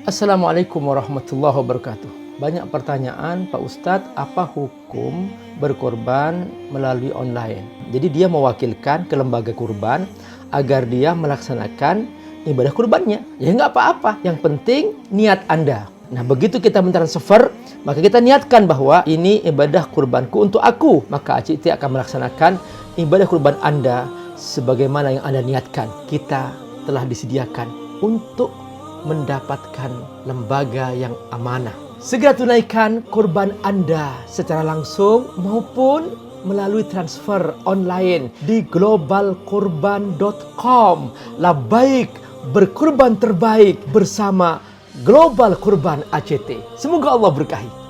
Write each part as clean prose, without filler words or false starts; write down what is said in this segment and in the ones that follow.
Assalamualaikum warahmatullahi wabarakatuh. Banyak pertanyaan, Pak Ustadz, apa hukum berkorban melalui online? Jadi dia mewakilkan ke lembaga kurban agar dia melaksanakan ibadah kurbannya. Ya nggak apa-apa, yang penting niat Anda. Nah begitu kita mentransfer, maka kita niatkan bahwa ini ibadah kurbanku untuk aku. Maka ACT akan melaksanakan ibadah kurban Anda sebagaimana yang Anda niatkan. Kita telah disediakan untuk mendapatkan lembaga yang amanah. Segera tunaikan kurban Anda secara langsung maupun melalui transfer online di globalkurban.com. Labaik, berkurban terbaik bersama Global Kurban ACT. Semoga Allah berkahi.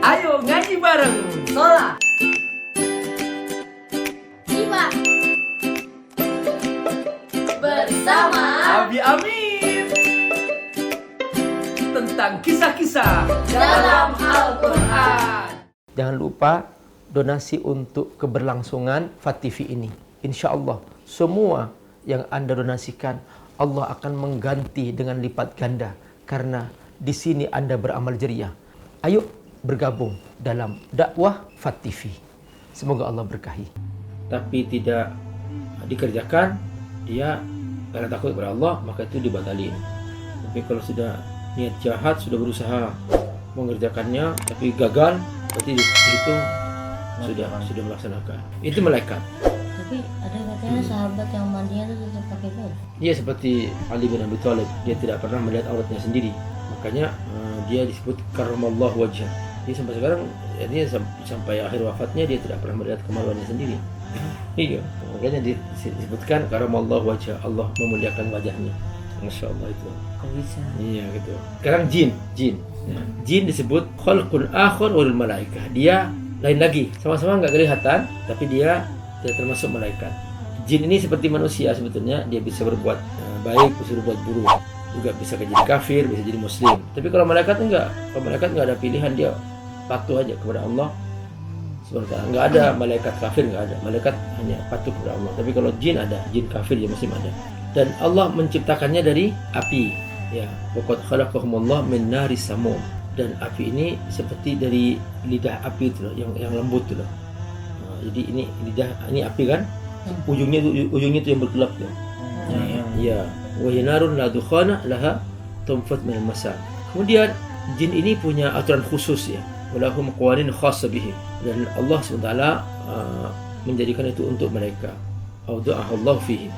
Ayo ngaji bareng. Sholat, simak bersama Abi Amin tentang kisah-kisah dalam Al-Quran. Jangan lupa donasi untuk keberlangsungan FAT TV ini. Insya Allah semua yang Anda donasikan Allah akan mengganti dengan lipat ganda karena di sini Anda beramal jariah. Ayo bergabung dalam dakwah FAT TV. Semoga Allah berkahi. Tapi tidak dikerjakan, dia karena takut kepada Allah, maka itu dibatalin. Tapi kalau sudah niat jahat, sudah berusaha mengerjakannya tapi gagal, berarti dihitung sudah melaksanakan. Itu malaikat. Tapi ada katanya sahabat yang mandinya itu tetap pakai baju. Dia seperti Ali bin Abi Thalib, dia tidak pernah melihat auratnya sendiri. Makanya dia disebut karramallahu wajhah. Dia sampai sekarang, dia sampai akhir wafatnya dia tidak pernah melihat kemaluannya sendiri. Iya, makanya disebutkan karramallahu wajhah, Allah memuliakan wajahnya. Masya Allah itu. Kok bisa? Iya gitu. Sekarang jin. Jin disebut khalqun akhar wal malaikah. Dia lain lagi, sama-sama nggak kelihatan, tapi dia tidak termasuk malaikat. Jin ini seperti manusia sebetulnya, dia bisa berbuat baik, bisa berbuat buruk, juga bisa jadi kafir, bisa jadi muslim. Tapi kalau malaikat enggak, kalau malaikat nggak ada pilihan, dia patuh aja kepada Allah. Sebenarnya nggak ada malaikat kafir, nggak ada. Malaikat hanya patuh kepada Allah. Tapi kalau jin ada, jin kafir ya muslim ada. Dan Allah menciptakannya dari api. Ya, waqad khalaqahumullah min nari samum. Dan api ini seperti dari lidah api itu loh, yang lembut itu loh. Nah, jadi ini lidah, ini api kan? Ujungnya itu yang berkelap tuh. Ya, wa hinarun la dukhana laha tunfat min al-masa. Kemudian jin ini punya aturan khusus ya. Walahum qawanin khassa bihim. Dan Allah SWT menjadikan itu untuk mereka. Auda'ahu Allah fihim.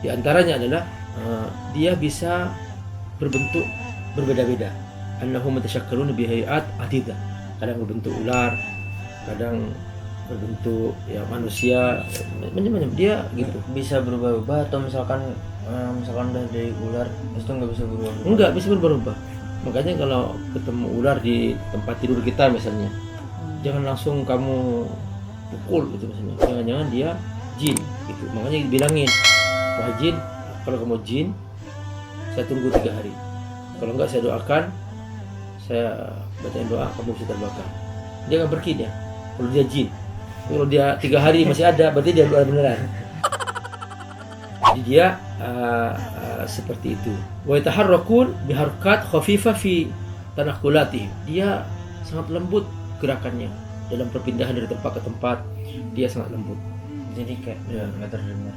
Di antaranya adalah dia bisa berbentuk berbeda-beda. Annahum mutasyakkalun bi hay'at adidah. Kadang berbentuk ular, kadang berbentuk ya manusia, macam-macam dia gitu. Bisa berubah-ubah atau misalkan udah dari ular itu nggak bisa berubah? Enggak bisa berubah-ubah. Makanya kalau ketemu ular di tempat tidur kita misalnya, jangan langsung kamu pukul gitu misalnya. Jangan-jangan dia jin gitu. Makanya dibilangin, wah jin, kalau kamu jin, saya tunggu 3 hari. Kalau enggak saya doakan, saya bacain doa, kamu bisa terbakar. Dia akan pergi dia. Kalau dia jin, kalau dia 3 hari masih ada, berarti dia doa beneran. Jadi dia seperti itu. Wa yataharrakun biharkat khafifah fi tanaqulati. Dia sangat lembut gerakannya dalam perpindahan dari tempat ke tempat. Dia sangat lembut. Jadi kayak nggak terdengar.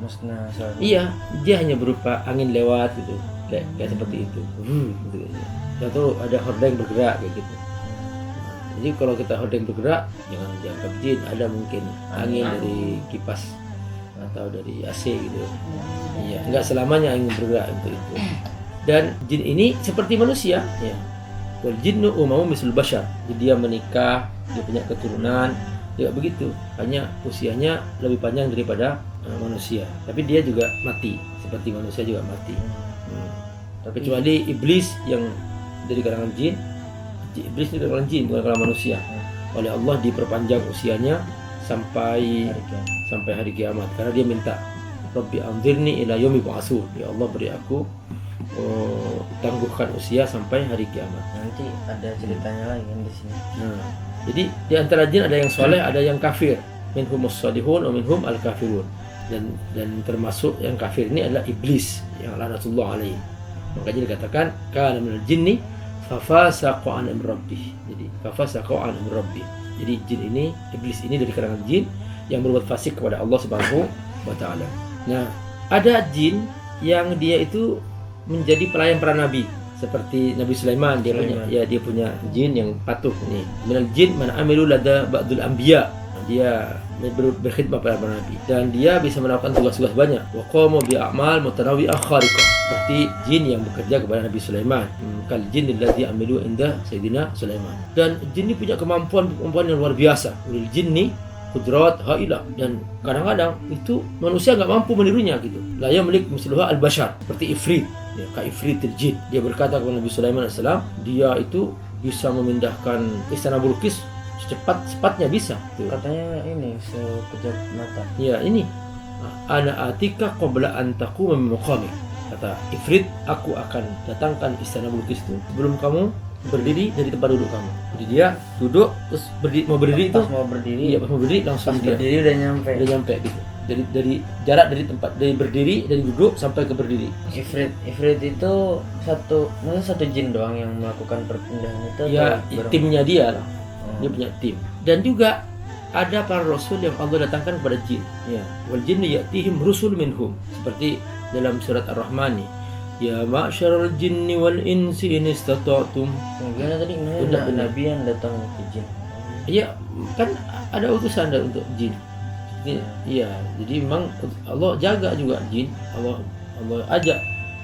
Maksudnya Iya, dia hanya berupa angin lewat gitu, kayak seperti itu. Gitu aja. Atau ada hordeng bergerak kayak gitu. Jadi kalau kita hordeng bergerak, jangan dianggap jin. Ada mungkin angin dari kipas atau dari AC gitu. Iya, nggak selamanya angin bergerak untuk itu. Dan jin ini seperti manusia, ya. Wal jinnu umamu misal bashar. Jadi dia menikah, dia punya keturunan, juga begitu. Hanya usianya lebih panjang daripada manusia. Tapi dia juga mati, seperti manusia juga mati. Kecuali iblis yang dari kalangan jin. Iblis dari kalangan jin, bukan kalangan manusia. Oleh Allah diperpanjang usianya sampai hari kiamat karena dia minta Rabbi anzirni ila yaumi ba'atsun. Ya Allah beri aku tangguhkan usia sampai hari kiamat. Nanti ada ceritanya lagi kan di sini. Nah, jadi di antara jin ada yang soleh, ada yang kafir. Minhumus salihun wa minhum al-kafirun. Dan termasuk yang kafir ini adalah iblis yang laknatullah alaihi. Makanya dikatakan kana minal jinni fafasaqa an amri rabbih. Jadi fafasaqa an amri rabbih. Jadi jin ini, iblis ini dari kalangan jin yang berbuat fasik kepada Allah Subhanahu wa taala. Nah, ada jin yang dia itu menjadi pelayan para nabi, seperti Nabi Sulaiman. Dia punya jin yang patuh nih. Minal jin man amilu lada ba'dul anbiya. Dia berkhidmat pada para nabi dan dia bisa melakukan tugas-tugas banyak. Wa qamu bi a'mal mutanawwi'ah khariqah. Seperti jin yang bekerja kepada Nabi Sulaiman. Kal jin alladzi amilu inda Sayyidina Sulaiman. Dan jin ini punya kemampuan yang luar biasa. Ulil jinni qudrat hailah, dan kadang-kadang itu manusia nggak mampu menirunya gitu. La yamlik misluha al-bashar, seperti ifrit, ya, ka ifritil jin. Dia berkata kepada Nabi Sulaiman alaihissalam, dia itu bisa memindahkan istana Bilqis secepat-cepatnya bisa. Tuh. Katanya ini sekejap mata. Ya, ini ana atika qabla an taquma min maqamik. Kata ifrit, aku akan datangkan istana Bilqis itu sebelum kamu berdiri dari tempat duduk kamu. Jadi dia duduk terus mau berdiri itu mau berdiri. Iya, pas mau berdiri langsung dia berdiri udah nyampe gitu. Dari jarak dari tempat dari berdiri, dari duduk sampai ke berdiri. Ifrit itu satu jin doang yang melakukan perpindahan itu. Ya, timnya dia lah. Dia punya tim. Dan juga ada para rasul yang Allah datangkan kepada jin. Ya, wal jinnu ya'tihim rusul minhum. Seperti dalam surat Ar-Rahman nih. Ya ma'syaral jinni wal insi in istata'tum. Gimana tadi nabi yang datang ke jin? Iya, kan ada utusan untuk jin. Iya, jadi memang Allah jaga juga jin. Allah ajak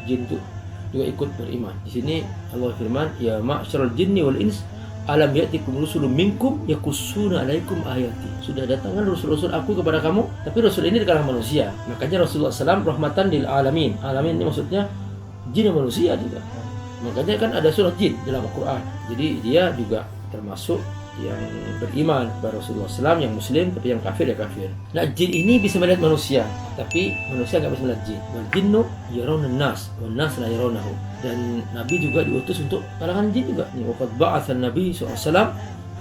jin itu juga ikut beriman. Di sini Allah firman, ya ma'syaral jinni wal ins alam ya'tikum rusulun minkum yaqussuna 'alaikum ayati. Sudah datangkan rasul-rasul aku kepada kamu, tapi rasul ini di kalangan manusia. Makanya Rasulullah SAW rahmatan lil alamin. Alamin ini maksudnya jin dan manusia juga. Makanya kan ada surah jin dalam Al-Quran. Jadi dia juga termasuk yang beriman kepada Rasulullah SAW, yang muslim, tapi yang kafir ya kafir. Nah, jin ini bisa melihat manusia, tapi manusia nggak bisa melihat jin. Wal jinnu yarawna nas, wan nas la yarawnahu. Dan Nabi juga diutus untuk kalangan jin juga. Waqad ba'atha an-nabi SAW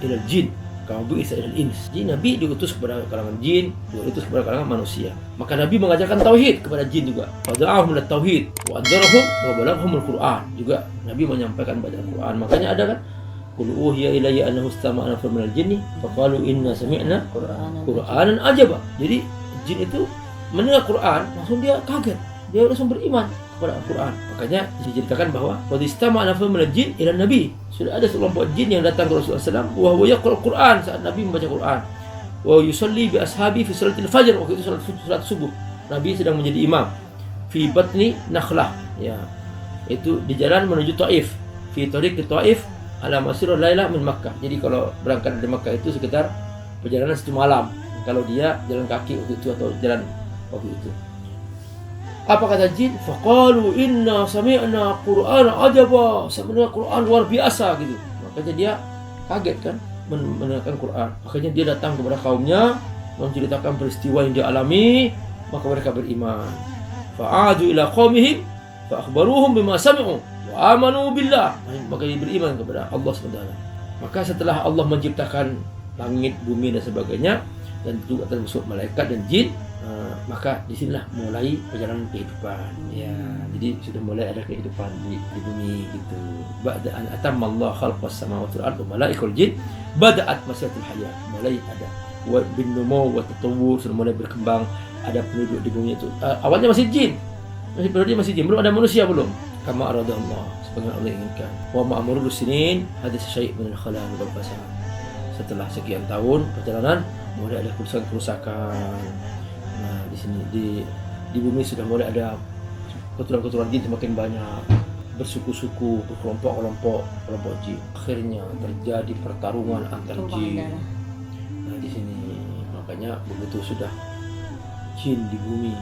ila al-jin kama bu'itsa ila al-ins. Jadi Nabi diutus kepada kalangan jin, diutus kepada kalangan manusia. Maka Nabi mengajarkan tauhid kepada jin juga. Fada'ahum ila tauhid wa anzarahum wa balaghahum al-Qur'an. Juga Nabi menyampaikan bacaan Al-Qur'an. Makanya ada kan Qul uhiya ilayya annahu istama'a nafarun minal jinni faqalu inna sami'na Qur'anan ajaba. Jadi jin itu mendengar Quran, langsung dia kaget. Dia langsung beriman kepada Al-Quran. Makanya diceritakan bahwa qad istama'a nafarun minal jin ila nabi. Sudah ada sekelompok jin yang datang ke Rasulullah SAW wa huwa yaqra'ul Quran, saat Nabi membaca Quran. Wa yusalli bi ashabi fi salatil fajr, waktu itu salat subuh. Nabi sedang menjadi imam fi batni nakhlah. Ya. Itu di jalan menuju Taif. Fi tariq Taif ala masirul laila min Makkah. Jadi kalau berangkat dari Makkah itu sekitar perjalanan 1 malam. Kalau dia jalan kaki waktu itu atau jalan waktu itu. Apa kata jin? Faqalu inna sami'na Qur'ana ajaba. Sebenarnya Quran luar biasa gitu. Makanya dia kaget kan mendengarkan Quran. Makanya dia datang kepada kaumnya menceritakan peristiwa yang dia alami, maka mereka beriman. Fa'adu ila qaumihim fa akhbaruhum bima sami'u amanu billah, maka dia beriman kepada Allah SWT. Maka setelah Allah menciptakan langit, bumi dan sebagainya, dan juga termasuk malaikat dan jin, maka disinilah mulai perjalanan kehidupan. Ya, jadi sudah mulai ada kehidupan di bumi gitu. Ba'da an atamma Allah khalqas samawati wal ardi wa malaikal jin bada'at masyatul hayat. Mulai ada wa bin numu wa tatawwur, sudah mulai berkembang, ada penduduk di bumi itu. Awalnya masih jin. Masih jin, belum ada manusia belum. Kama arada Allah, sebagaimana Allah inginkan. Wa ma'amurul sinin hadis syai' min al-khalal wal fasad. Setelah sekian tahun perjalanan mulai ada kerusakan. Nah, di sini di bumi sudah mulai ada keturunan jin semakin banyak, bersuku-suku, berkelompok-kelompok jin. Akhirnya terjadi pertarungan antar jin. Nah, di sini makanya begitu sudah jin di bumi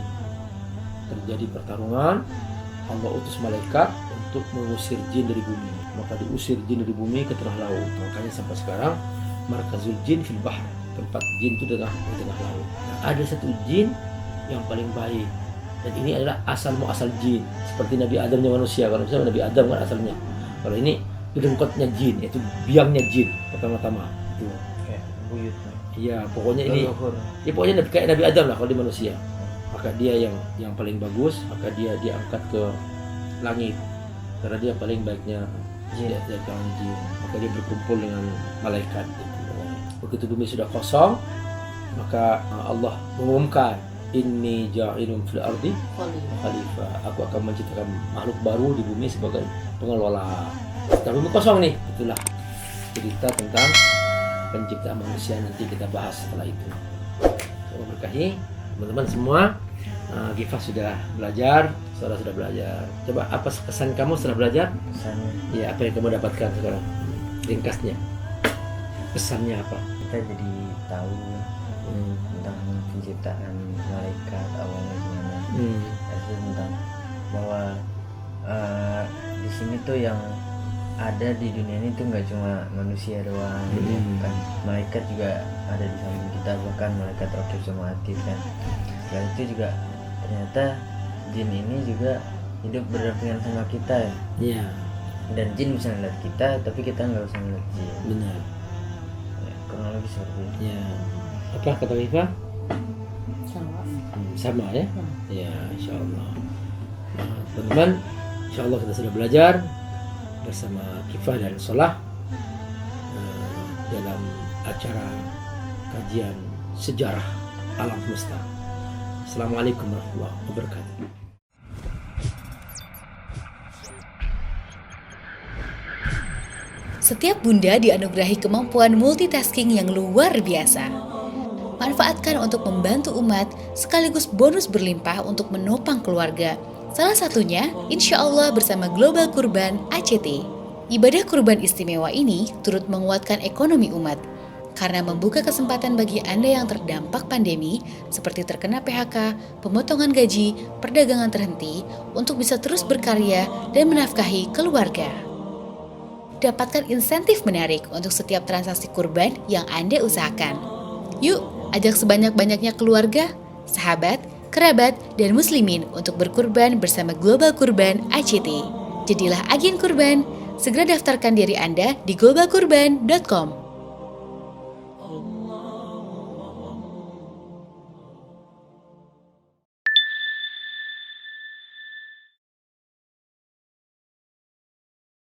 terjadi pertarungan, Allah utus malaikat untuk mengusir jin dari bumi. Maka diusir jin dari bumi ke tengah laut. Makanya sampai sekarang markazul jin fil bahr, tempat jin itu di tengah laut. Nah, ada satu jin yang paling baik, Dan ini adalah asal muasal jin, seperti Nabi Adamnya manusia. Kalau misalnya Nabi Adam kan asalnya, kalau ini dengkotnya jin, yaitu biangnya jin pertama-tama. Itu. Kayak buyut. Iya, pokoknya ini, Leluhur. ya pokoknya kayak Nabi Adam lah kalau di manusia. Maka dia yang paling bagus, maka dia diangkat ke langit karena dia paling baiknya Jin. dia kaum jin. Maka dia berkumpul dengan malaikat. Begitu bumi sudah kosong, maka Allah mengumumkan, inni ja'ilun fil ardi khalifah. Aku akan menciptakan makhluk baru di bumi sebagai pengelola. Tapi bumi kosong nih, itulah cerita tentang penciptaan manusia, nanti kita bahas setelah itu. Semoga berkahi teman-teman semua. Gifah sudah belajar, Saudara sudah belajar. Coba apa kesan kamu setelah belajar? Pesan Ya, apa yang kamu dapatkan sekarang? Ringkasnya. Pesannya apa? kita jadi tahu tentang penciptaan malaikat awalnya gimana. Itu tentang bahwa di sini tuh yang ada di dunia ini tuh nggak cuma manusia doang, gitu ya. Kan malaikat juga ada di samping kita, bahkan malaikat raqib sama atid kan. Dan itu juga ternyata jin ini juga hidup berdampingan sama kita ya. Iya, Dan jin bisa ngeliat kita, tapi kita nggak usah ngeliat jin. benar. Ya, kurang lebih seperti itu. Ya. Apa kata Gifah? Sama. Sama ya? Ya, insyaallah. Nah, teman-teman, insyaallah kita sudah belajar bersama Gifah dan Solah dalam acara kajian sejarah alam semesta. Assalamualaikum warahmatullahi wabarakatuh. Setiap bunda dianugerahi kemampuan multitasking yang luar biasa. Manfaatkan untuk membantu umat sekaligus bonus berlimpah untuk menopang keluarga. Salah satunya, insya Allah bersama Global Kurban ACT. Ibadah kurban istimewa ini turut menguatkan ekonomi umat, karena membuka kesempatan bagi Anda yang terdampak pandemi, seperti terkena PHK, pemotongan gaji, perdagangan terhenti, untuk bisa terus berkarya dan menafkahi keluarga. Dapatkan insentif menarik untuk setiap transaksi kurban yang Anda usahakan. Yuk, ajak sebanyak-banyaknya keluarga, sahabat, kerabat, dan muslimin untuk berkurban bersama Global Kurban ACT. Jadilah agen kurban, segera daftarkan diri Anda di globalkurban.com.